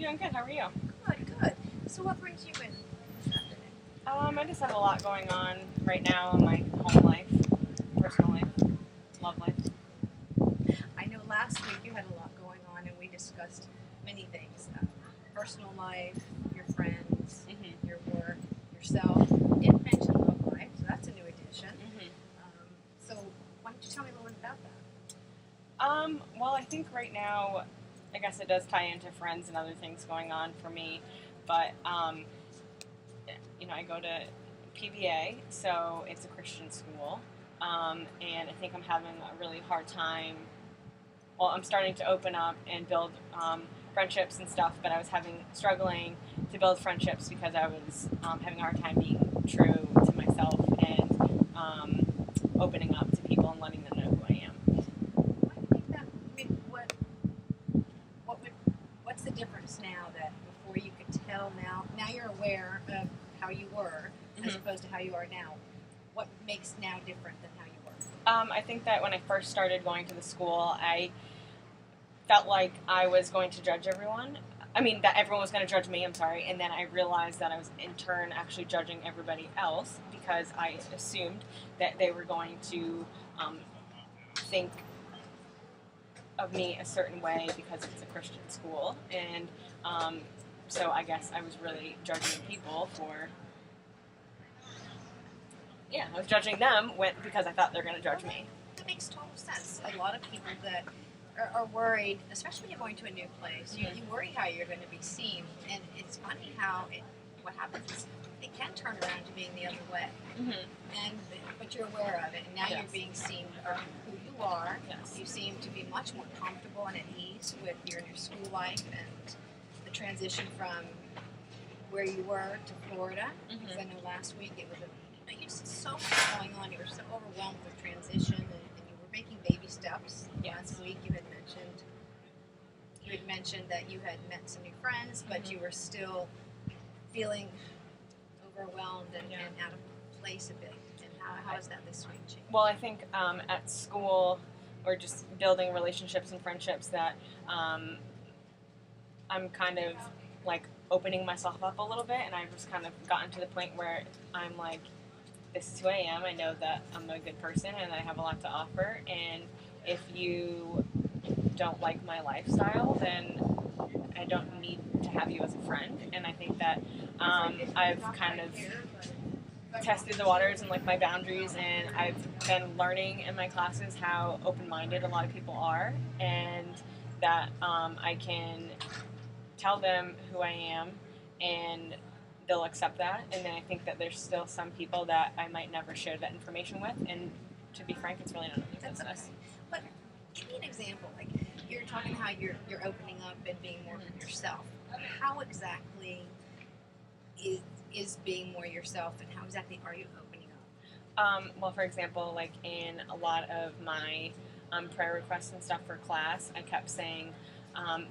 Doing good. How are you? Good, good. So what brings you in this afternoon? I just have a lot going on right now in my home life, personal life, love life. I know last week you had a lot going on and we discussed many things. Personal life, your friends, your work, yourself. You didn't mention love life, so that's a new addition. So why don't you tell me a little bit about that? Well, I think right now, I guess it does tie into friends and other things going on for me, but I go to PBA, so it's a Christian school, and I think I'm having a really hard time. Well, I'm starting to open up and build friendships and stuff, but I was struggling to build friendships because I was having a hard time being true to myself and opening up to people and letting them know who I am. Why do you think that? I mean, what's the difference now that before you could tell now you're aware of how you were as opposed to how you are now? What makes now different than how you were? I think that when I first started going to the school, I felt like I was going to judge everyone. I mean, that everyone was going to judge me, I'm sorry. And then I realized that I was in turn actually judging everybody else because I assumed that they were going to think of me a certain way because it's a Christian school. And so I guess I was really judging people I was judging them because I thought they're going to judge me. That makes total sense. A lot of people that are worried, especially when you're going to a new place, you worry how you're going to be seen. And it's funny how what happens is it can turn around to being the other way. But you're aware of it, and now you're being seen for who you are. Yes. You seem to be much more comfortable and at ease with your school life and the transition from where you were to Florida. Because I know last week it was you had so much going on. You were so overwhelmed with transition, and you were making baby steps. Yes. Last week you had mentioned that you had met some new friends, but you were still feeling overwhelmed and out of place a bit. And how is that this week, Jane? Well, I think at school or just building relationships and friendships that I'm kind of like opening myself up a little bit, and I've just kind of gotten to the point where I'm like, this is who I am. I know that I'm a good person and I have a lot to offer, and if you don't like my lifestyle, then I don't need to have you as a friend. And I think that I've kind of tested the waters and like my boundaries, and I've been learning in my classes how open-minded a lot of people are, and that I can tell them who I am and they'll accept that. And then I think that there's still some people that I might never share that information with, and to be frank, it's really none of their business. Okay. But give me an example. Like you're talking how you're opening up and being more yourself. How exactly is being more yourself, and how exactly are you opening up? Well, for example, like in a lot of my prayer requests and stuff for class, I kept saying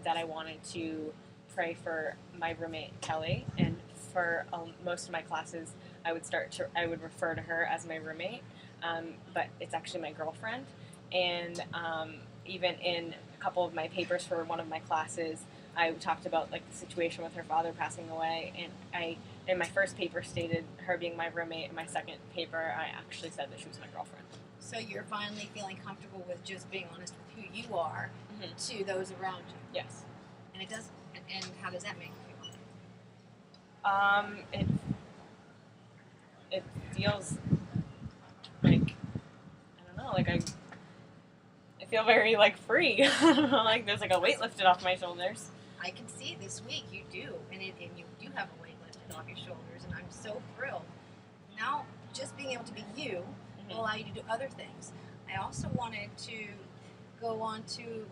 that I wanted to pray for my roommate Kelly, and for most of my classes, I would refer to her as my roommate, but it's actually my girlfriend. And even in a couple of my papers for one of my classes, I talked about like the situation with her father passing away, and I in my first paper stated her being my roommate. In my second paper, I actually said that she was my girlfriend. So you're finally feeling comfortable with just being honest with who you are to those around you. Yes. And it does. And how does that make you feel? It feels like, I don't know, like I feel very like free. Like there's like a weight lifted off my shoulders. I can see this week you do, and you do have a weight lifted off your shoulders, and I'm so thrilled. Now, just being able to be you will allow you to do other things. I also wanted to go on to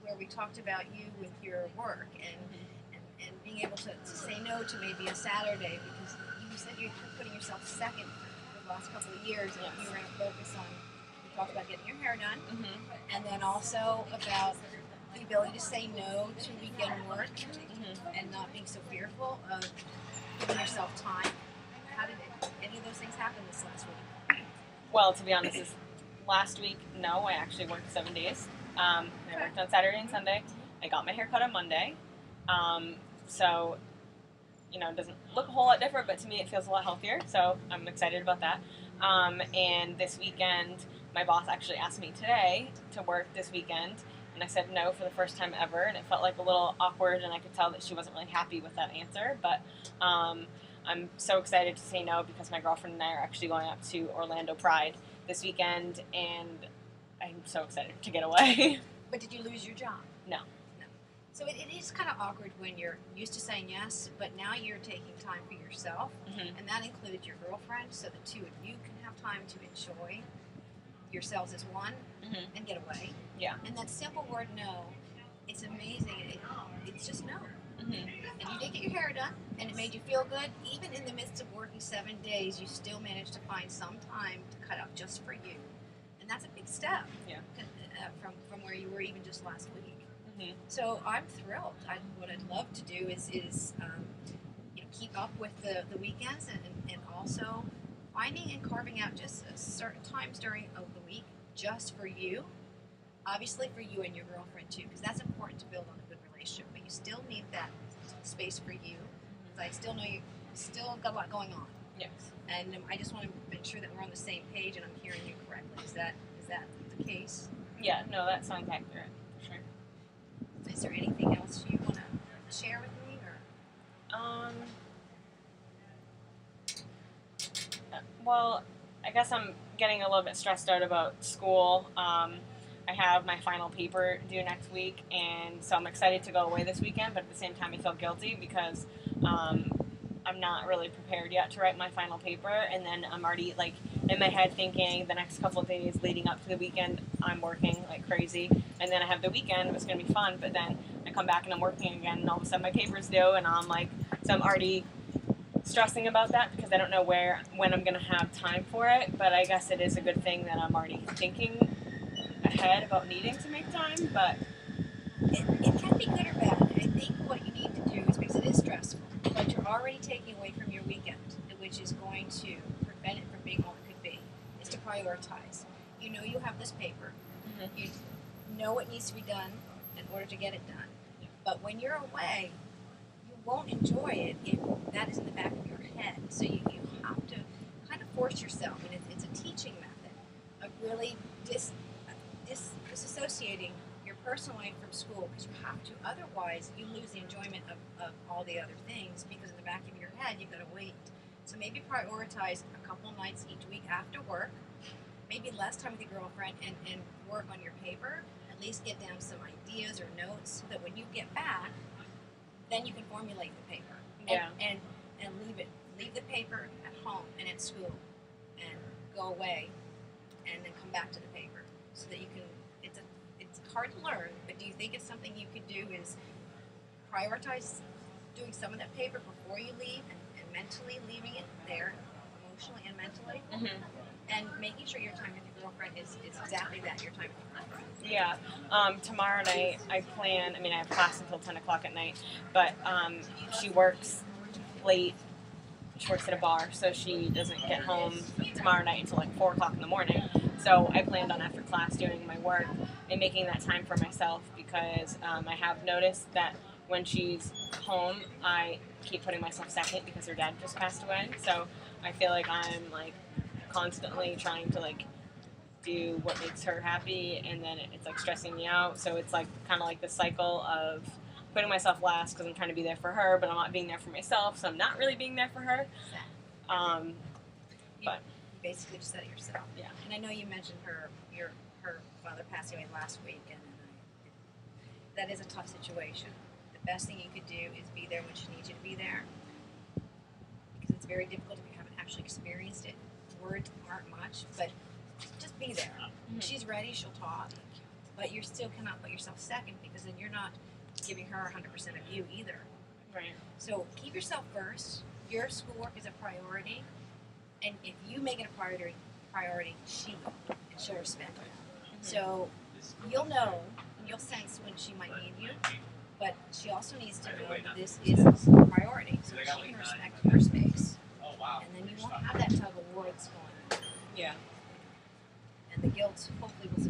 where we talked about you with your work and being able to say no to maybe a Saturday, because you said you're putting yourself second for the last couple of years, and you were going to focus on, we talked about getting your hair done, and then also about the ability to say no to weekend work and not being so fearful of giving yourself time. How did any of those things happen this last week? Well, to be honest, this last week, no, I actually worked 7 days. I worked on Saturday and Sunday. I got my hair cut on Monday. So, it doesn't look a whole lot different, but to me it feels a lot healthier. So I'm excited about that. And this weekend, my boss actually asked me today to work this weekend, and I said no for the first time ever, and it felt like a little awkward, and I could tell that she wasn't really happy with that answer. But I'm so excited to say no because my girlfriend and I are actually going up to Orlando Pride this weekend, and I'm so excited to get away. But did you lose your job? No. So it is kind of awkward when you're used to saying yes, but now you're taking time for yourself, and that includes your girlfriend, so the two of you can have time to enjoy yourselves as one and get away. Yeah. And that simple word no, it's amazing. It's just no. And you did get your hair done, and it made you feel good. Even in the midst of working 7 days, you still managed to find some time to cut out just for you. And that's a big step from where you were even just last week. So I'm thrilled. What I'd love to do is keep up with the weekends and also finding and carving out just certain times during the week just for you. Obviously for you and your girlfriend too, because that's important to build on a good relationship. But you still need that space for you. Because I still know you still got a lot going on. Yes. And I just want to make sure that we're on the same page and I'm hearing you correctly. Is that the case? Yeah. No, that sounds accurate. Is there anything else you want to share with me, or? Well, I guess I'm getting a little bit stressed out about school. I have my final paper due next week, and so I'm excited to go away this weekend, but at the same time I feel guilty because I'm not really prepared yet to write my final paper, and then I'm already in my head thinking the next couple of days leading up to the weekend I'm working like crazy, and then I have the weekend, it's going to be fun, but then I come back and I'm working again, and all of a sudden my paper's due, and I'm already stressing about that because I don't know when I'm going to have time for it, but I guess it is a good thing that I'm already thinking ahead about needing to make time, but it can be good or bad. I think what you need to do is, because it is stressful, but you're already taking away from your weekend, which is going to prevent it from being all it could be, is to prioritize. You know you have this paper. You know what needs to be done in order to get it done. But when you're away, you won't enjoy it if that is in the back of your head. So you have to kind of force yourself, and it's a teaching method of really disassociating your personal life from school, because you have to. Otherwise, you lose the enjoyment of all the other things, because in the back of your head, you've got to wait. So maybe prioritize a couple nights each week after work, maybe less time with your girlfriend, and work on your paper. At least get down some ideas or notes so that when you get back, then you can formulate the paper. And leave the paper at home and at school, and go away, and then come back to the paper so that you can. It's hard to learn, but do you think it's something you could do? Is prioritize doing some of that paper before you leave, and mentally leaving it there, emotionally and mentally, and making sure your time with your girlfriend is exactly that, your time with your girlfriend. Yeah. Tomorrow night I have class until 10 o'clock at night, but she works late. She works at a bar, so she doesn't get home tomorrow night until 4 o'clock in the morning. So I planned on after class doing my work and making that time for myself, because I have noticed that when she's home, I keep putting myself second because her dad just passed away. So I feel like I'm constantly trying to do what makes her happy, and then it's stressing me out. So it's kind of the cycle of putting myself last because I'm trying to be there for her, but I'm not being there for myself, so I'm not really being there for her. But you basically just said it yourself. Yeah. And I know you mentioned her father passing away last week, and that is a tough situation. The best thing you could do is be there when she needs you to be there, because it's very difficult if you haven't actually experienced it. Words aren't much, but just be there. When she's ready, she'll talk, but you still cannot put yourself second, because then you're not giving her 100% of you either. Right. So keep yourself first. Your schoolwork is a priority, and if you make it a priority, she will, and she'll respect it. So you'll know, and you'll sense when she might need you, but she also needs to know that this is a priority, so that she can respect your space. And then you won't have that tug of war that's going on. Yeah. And the guilt hopefully will